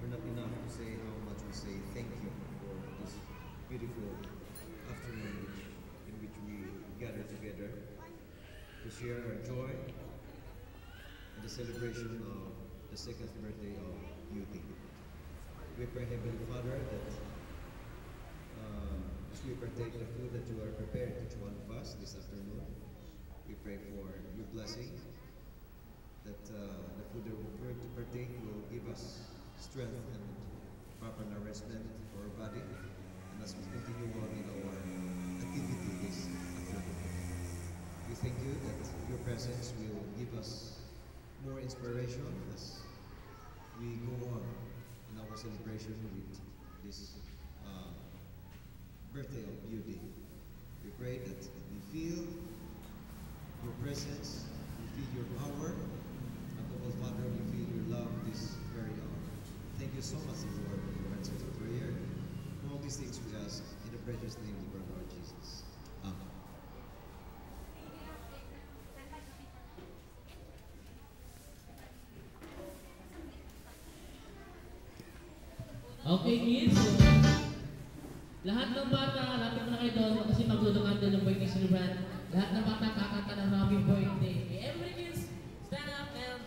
not enough to say how much we say thank you for this beautiful afternoon in which we gather together to share our joy in the celebration of the second birthday of Beauty. We pray, Heavenly Father, that as we partake the food that you are preparing to each one of us this afternoon, we pray for your blessing, that the food that we're going to partake will give us strength and proper nourishment for our body, and as we continue on in our activity this afternoon. We thank you that your presence will give us more inspiration as we go on in our celebration with this birthday of Beauty. We pray that we feel your presence, we feel your power, and above all, Father, we feel your love this very hour. Thank you so much, Lord, for your answer to prayer. For all these things we ask in the precious name of our Lord Jesus. Amen. Okay, kids. Lahat ng bata, lapit na kayo doon kasi magdudungan doon ng birthday celebrant. Lahat ng bata kakanta ng happy birthday. Okay, everybody kids, stand up and